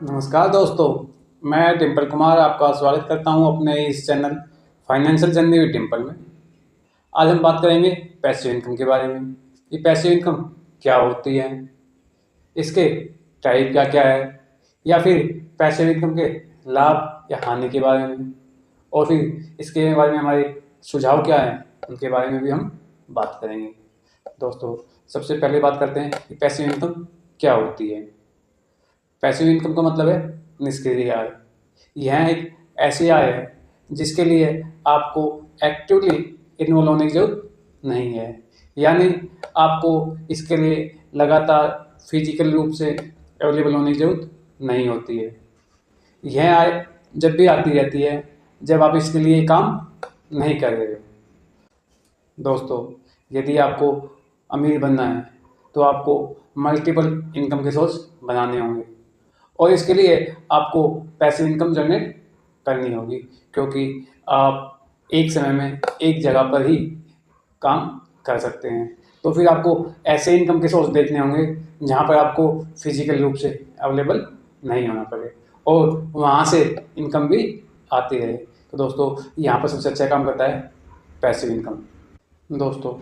नमस्कार दोस्तों, मैं डिम्पल कुमार आपका स्वागत करता हूं अपने इस channel financial journey with Dimple में। आज हम बात करेंगे पैसिव इनकम के बारे में। ये पैसिव इनकम क्या होती है, इसके टाइप क्या क्या है, या फिर पैसिव इनकम के लाभ या हानि के बारे में, और फिर इसके बारे में हमारे सुझाव क्या हैं, उनके बारे में भी हम बात करेंगे। दोस्तों, सबसे पहले बात करते हैं कि पैसिव इनकम क्या होती है। पैसिव इनकम का मतलब है निष्क्रिय आय। यह एक ऐसी आय है जिसके लिए आपको एक्टिवली इन्वॉल्व होने की जरूरत नहीं है, यानी आपको इसके लिए लगातार फिजिकल रूप से अवेलेबल होने की जरूरत नहीं होती है। यह आय जब भी आती रहती है जब आप इसके लिए काम नहीं कर रहे हो। दोस्तों, यदि आपको अमीर बनना है तो आपको मल्टीपल इनकम के सोर्स बनाने होंगे, और इसके लिए आपको पैसिव इनकम जनरेट करनी होगी, क्योंकि आप एक समय में एक जगह पर ही काम कर सकते हैं। तो फिर आपको ऐसे इनकम के सोर्स देखने होंगे जहाँ पर आपको फिजिकल रूप से अवेलेबल नहीं होना पड़े और वहाँ से इनकम भी आती रहे। तो दोस्तों, यहाँ पर सबसे अच्छा काम करता है पैसिव इनकम। दोस्तों,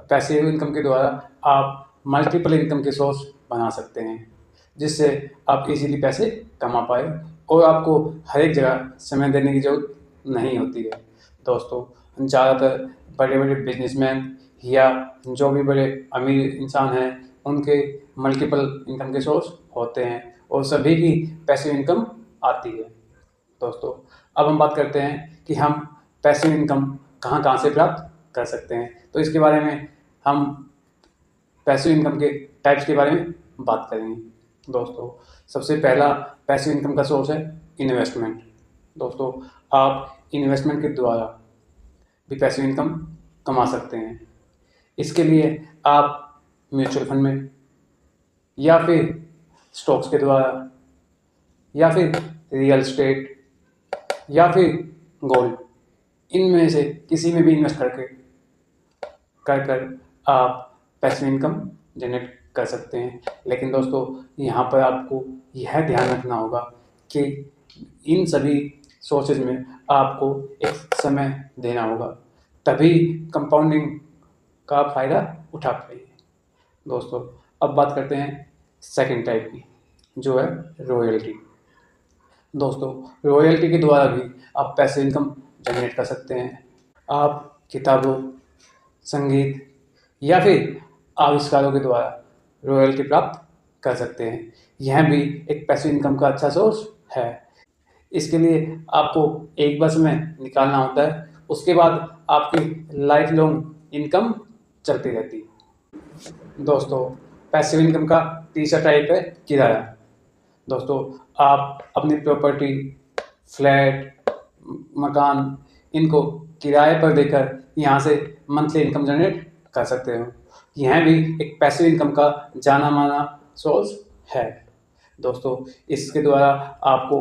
पैसिव इनकम के द्वारा आप मल्टीपल इनकम के सोर्स बना सकते हैं, जिससे आप इजीली पैसे कमा पाए और आपको हर एक जगह समय देने की ज़रूरत नहीं होती है। दोस्तों, ज़्यादातर बड़े बड़े बिजनेसमैन या जो भी बड़े अमीर इंसान हैं, उनके मल्टीपल इनकम के सोर्स होते हैं और सभी की पैसिव इनकम आती है। दोस्तों, अब हम बात करते हैं कि हम पैसिव इनकम कहाँ कहाँ से प्राप्त कर सकते हैं। तो इसके बारे में हम पैसिव इनकम के टाइप्स के बारे में बात करेंगे। दोस्तों, सबसे पहला पैसिव इनकम का सोर्स है इन्वेस्टमेंट। दोस्तों, आप इन्वेस्टमेंट के द्वारा भी पैसिव इनकम कमा सकते हैं। इसके लिए आप म्यूचुअल फंड में या फिर स्टॉक्स के द्वारा या फिर रियल एस्टेट या फिर गोल्ड, इनमें से किसी में भी इन्वेस्ट कर आप पैसिव इनकम जनरेट कर सकते हैं। लेकिन दोस्तों, यहाँ पर आपको यह ध्यान रखना होगा कि इन सभी सोर्सेज में आपको एक समय देना होगा, तभी कंपाउंडिंग का फ़ायदा उठा पाइए। दोस्तों, अब बात करते हैं सेकंड टाइप की, जो है रॉयल्टी। दोस्तों, रॉयल्टी के द्वारा भी आप पैसिव इनकम जनरेट कर सकते हैं। आप किताबों, संगीत या फिर आविष्कारों के द्वारा रॉयल्टी प्राप्त कर सकते हैं। यह भी एक पैसिव इनकम का अच्छा सोर्स है। इसके लिए आपको एक बार समय निकालना होता है, उसके बाद आपकी लाइफ लॉन्ग इनकम चलती रहती है। दोस्तों, पैसिव इनकम का तीसरा टाइप है किराया। दोस्तों, आप अपनी प्रॉपर्टी, फ्लैट, मकान, इनको किराए पर देकर यहाँ से मंथली इनकम जनरेट कर सकते हो। यह भी एक पैसिव इनकम का जाना माना सोर्स है। दोस्तों, इसके द्वारा आपको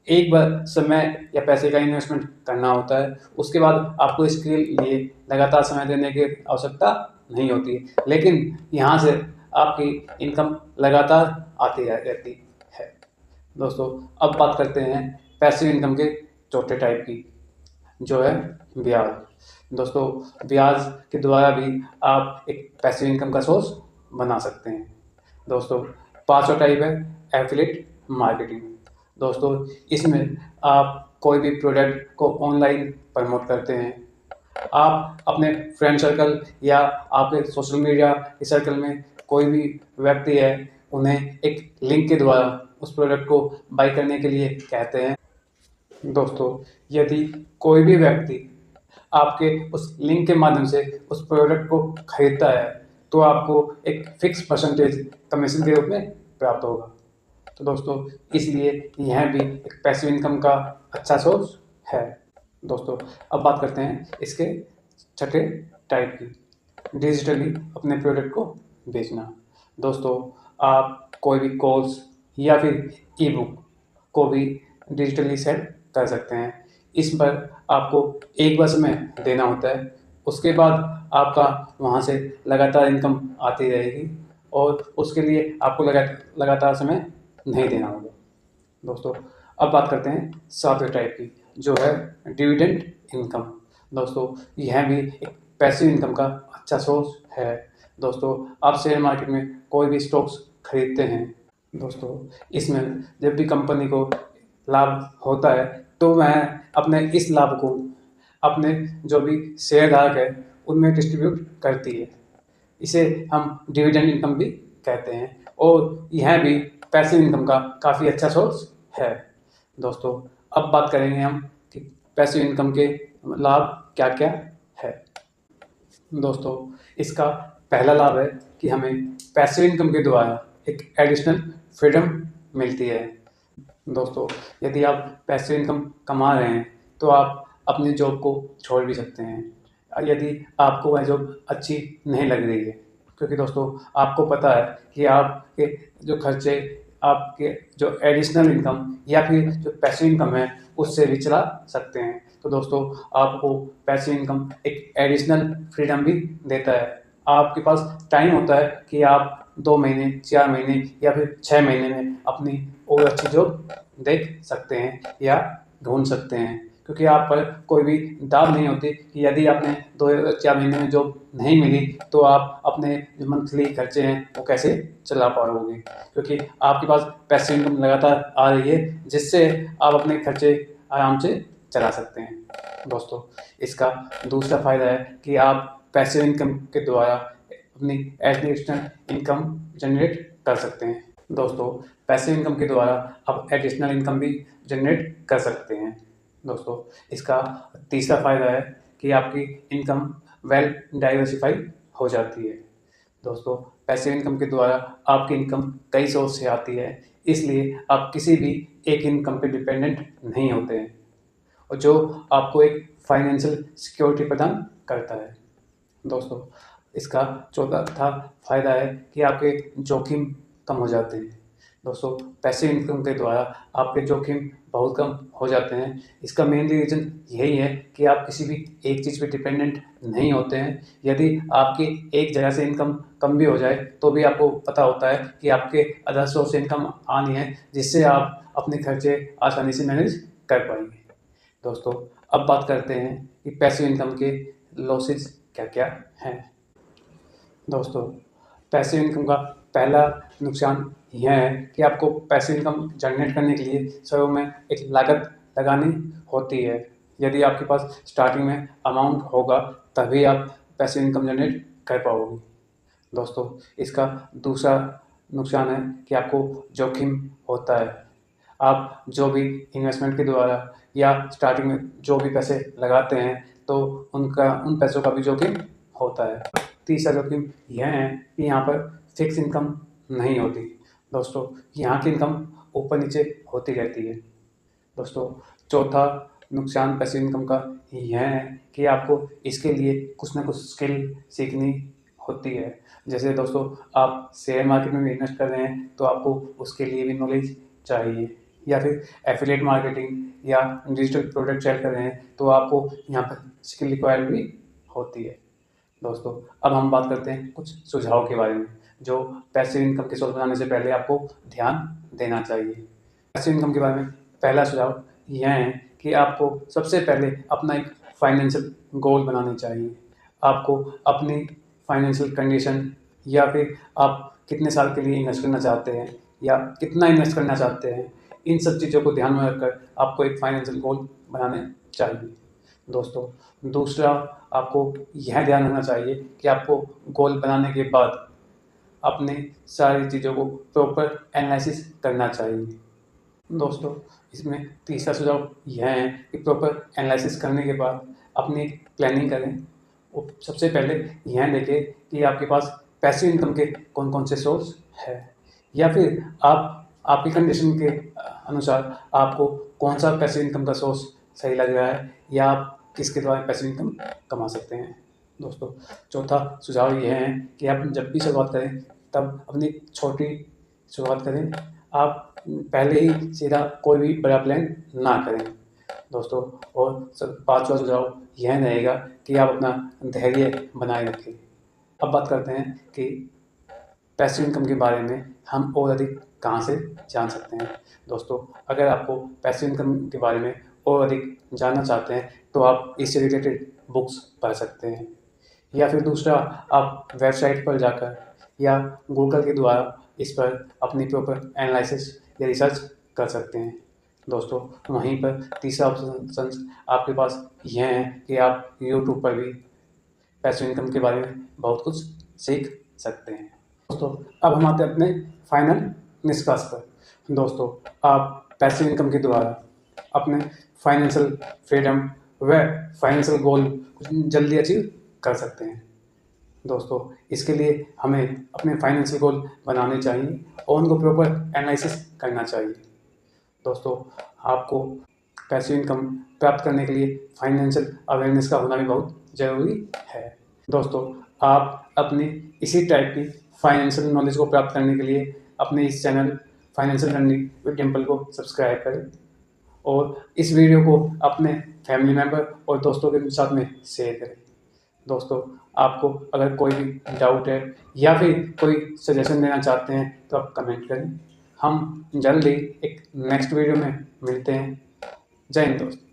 एक बार समय या पैसे का इन्वेस्टमेंट करना होता है, उसके बाद आपको इसके लिए लगातार समय देने की आवश्यकता नहीं होती, लेकिन यहाँ से आपकी इनकम लगातार आती रहती है। दोस्तों, अब बात करते हैं पैसिव इनकम के चौथे टाइप की, जो है ब्याज। दोस्तों, ब्याज के द्वारा भी आप एक पैसिव इनकम का सोर्स बना सकते हैं। दोस्तों, पांचवा टाइप है एफिलिएट मार्केटिंग। दोस्तों, इसमें आप कोई भी प्रोडक्ट को ऑनलाइन प्रमोट करते हैं। आप अपने फ्रेंड सर्कल या आपके सोशल मीडिया के सर्कल में कोई भी व्यक्ति है, उन्हें एक लिंक के द्वारा उस प्रोडक्ट को बाय करने के लिए कहते हैं। दोस्तों, यदि कोई भी व्यक्ति आपके उस लिंक के माध्यम से उस प्रोडक्ट को खरीदता है, तो आपको एक फिक्स परसेंटेज कमीशन के रूप में प्राप्त होगा। तो दोस्तों, इसलिए यह भी एक पैसिव इनकम का अच्छा सोर्स है। दोस्तों, अब बात करते हैं इसके छठे टाइप की, डिजिटली अपने प्रोडक्ट को बेचना। दोस्तों, आप कोई भी कोर्स या फिर ई बुक को भी डिजिटली सेल कर सकते हैं। इस पर आपको एक बार समय देना होता है, उसके बाद आपका वहाँ से लगातार इनकम आती रहेगी और उसके लिए आपको लगातार समय नहीं देना होगा। दोस्तों अब बात करते हैं सातवें टाइप की, जो है डिविडेंड इनकम। दोस्तों यह भी एक पैसिव इनकम का अच्छा सोर्स है। दोस्तों आप शेयर मार्केट में कोई भी स्टॉक्स खरीदते हैं, दोस्तों इसमें जब भी कंपनी को लाभ होता है तो वह अपने इस लाभ को अपने जो भी शेयरधारक है उनमें डिस्ट्रीब्यूट करती है। इसे हम डिविडेंड इनकम भी कहते हैं और यह भी पैसिव इनकम का काफ़ी अच्छा सोर्स है। दोस्तों अब बात करेंगे हम कि पैसिव इनकम के लाभ क्या क्या है। दोस्तों इसका पहला लाभ है कि हमें पैसिव इनकम के द्वारा एक एडिशनल फ्रीडम मिलती है। दोस्तों यदि आप पैसिव इनकम कमा रहे हैं तो आप अपनी जॉब को छोड़ भी सकते हैं यदि आपको वह जॉब अच्छी नहीं लग रही है, क्योंकि दोस्तों आपको पता है कि आपके जो खर्चे आपके जो एडिशनल इनकम या फिर जो पैसिव इनकम है उससे भी चला सकते हैं। तो दोस्तों आपको पैसिव इनकम एक एडिशनल फ्रीडम भी देता है। आपके पास टाइम होता है कि आप 2 महीने, 4 महीने या फिर 6 महीने में अपनी और अच्छी जॉब देख सकते हैं या ढूंढ सकते हैं, क्योंकि आप पर कोई भी दाब नहीं होती कि यदि आपने 2-4 महीने में जॉब नहीं मिली तो आप अपने जो मंथली खर्चे हैं वो कैसे चला पाओगे, क्योंकि आपके पास पैसिव इनकम लगातार आ रही है जिससे आप अपने खर्चे आराम से चला सकते हैं। दोस्तों इसका दूसरा फ़ायदा है कि आप पैसिव इनकम के द्वारा अपनी एडिशनल इनकम जनरेट कर सकते हैं। दोस्तों पैसिव इनकम के द्वारा आप एडिशनल इनकम भी जनरेट कर सकते हैं। दोस्तों इसका तीसरा फ़ायदा है कि आपकी इनकम वेल डाइवर्सिफाई हो जाती है। दोस्तों पैसिव इनकम के द्वारा आपकी इनकम कई सोर्स से आती है, इसलिए आप किसी भी एक इनकम पे डिपेंडेंट नहीं होते हैं और जो आपको एक फाइनेंशियल सिक्योरिटी प्रदान करता है। दोस्तों इसका चौथा फ़ायदा है कि आपके जोखिम कम हो जाते हैं। दोस्तों पैसिव इनकम के द्वारा आपके जोखिम बहुत कम हो जाते हैं। इसका मेनली रीज़न यही है कि आप किसी भी एक चीज़ पे डिपेंडेंट नहीं होते हैं। यदि आपकी एक जगह से इनकम कम भी हो जाए तो भी आपको पता होता है कि आपके अदर सोर्स से इनकम आनी है, जिससे आप अपने खर्चे आसानी से मैनेज कर पाएंगे। दोस्तों अब बात करते हैं कि पैसिव इनकम के लॉसेस क्या क्या हैं। दोस्तों पैसिव इनकम का पहला नुकसान यह है कि आपको पैसिव इनकम जनरेट करने के लिए शुरू में एक लागत लगानी होती है। यदि आपके पास स्टार्टिंग में अमाउंट होगा तभी आप पैसिव इनकम जनरेट कर पाओगे। दोस्तों इसका दूसरा नुकसान है कि आपको जोखिम होता है। आप जो भी इन्वेस्टमेंट के द्वारा या स्टार्टिंग में जो भी पैसे लगाते हैं तो उन पैसों का भी जोखिम होता है। तीसरा जोखिम यह है कि यहाँ पर फिक्स इनकम नहीं होती। दोस्तों यहाँ की इनकम ऊपर नीचे होती रहती है। दोस्तों चौथा नुकसान पैसिव इनकम का यह है कि आपको इसके लिए कुछ ना कुछ स्किल सीखनी होती है। जैसे दोस्तों आप शेयर मार्केट में भी इन्वेस्ट कर रहे हैं तो आपको उसके लिए भी नॉलेज चाहिए, या फिर एफिलिएट मार्केटिंग या डिजिटल प्रोडक्ट सेल कर रहे हैं तो आपको यहाँ पर स्किल रिक्वायर्ड भी होती है। दोस्तों अब हम बात करते हैं कुछ सुझाव के बारे में जो पैसिव इनकम के सोर्स बनाने से पहले आपको ध्यान देना चाहिए। पैसिव इनकम के बारे में पहला सुझाव यह है कि आपको सबसे पहले अपना एक फाइनेंशियल गोल बनाना चाहिए। आपको अपनी फाइनेंशियल कंडीशन या फिर आप कितने साल के लिए इन्वेस्ट करना चाहते हैं या कितना इन्वेस्ट करना चाहते हैं, इन सब चीज़ों को ध्यान में रखकर आपको एक फाइनेंशियल गोल बनाने चाहिए। दोस्तों दूसरा आपको यह ध्यान रखना चाहिए कि आपको गोल बनाने के बाद अपने सारी चीज़ों को प्रॉपर एनालिसिस करना चाहिए। दोस्तों इसमें तीसरा सुझाव यह है कि प्रॉपर एनालिसिस करने के बाद अपनी प्लानिंग करें और सबसे पहले यह देखें कि आपके पास पैसिव इनकम के कौन कौन से सोर्स है, या फिर आपकी कंडीशन के अनुसार आपको कौन सा पैसिव इनकम का सोर्स सही लग रहा है या आप किसके द्वारा पैसिव इनकम कमा सकते हैं। दोस्तों चौथा सुझाव यह है कि आप जब भी शुरुआत करें तब अपनी छोटी शुरुआत करें। आप पहले ही सीधा कोई भी बड़ा प्लान ना करें। दोस्तों और पांचवा सुझाव यह रहेगा कि आप अपना धैर्य बनाए रखें। अब बात करते हैं कि पैसिव इनकम के बारे में हम और अधिक कहाँ से जान सकते हैं। दोस्तों, अगर आपको पैसिव इनकम के बारे में और अधिक जानना चाहते हैं तो आप इससे रिलेटेड बुक्स पढ़ सकते हैं, या फिर दूसरा, आप वेबसाइट पर जाकर या गूगल के द्वारा इस पर अपनी प्रॉपर एनालिसिस या रिसर्च कर सकते हैं। दोस्तों, वहीं पर तीसरा ऑप्शन आपके पास यह है कि आप यूट्यूब पर भी पैसिव इनकम के बारे में बहुत कुछ सीख सकते हैं। दोस्तों, अब हम आते हैं अपने फाइनल निष्कर्ष पर। दोस्तों, आप पैसिव इनकम के द्वारा अपने फाइनेंशियल फ्रीडम व फाइनेंशियल गोल जल्दी अचीव कर सकते हैं। दोस्तों, इसके लिए हमें अपने फाइनेंशियल गोल बनाने चाहिए और उनको प्रॉपर एनालिसिस करना चाहिए। दोस्तों, आपको पैसिव इनकम प्राप्त करने के लिए फाइनेंशियल अवेयरनेस का होना भी बहुत ज़रूरी है। दोस्तों, आप अपनी इसी टाइप की फाइनेंशियल नॉलेज को प्राप्त करने के लिए अपने इस channel financial learning with Dimple को सब्सक्राइब करें और इस वीडियो को अपने फैमिली मेम्बर और दोस्तों के साथ में शेयर करें। दोस्तों, आपको अगर कोई भी डाउट है या फिर कोई सजेशन देना चाहते हैं तो आप कमेंट करें। हम जल्द ही एक नेक्स्ट वीडियो में मिलते हैं। जय हिंद दोस्तों।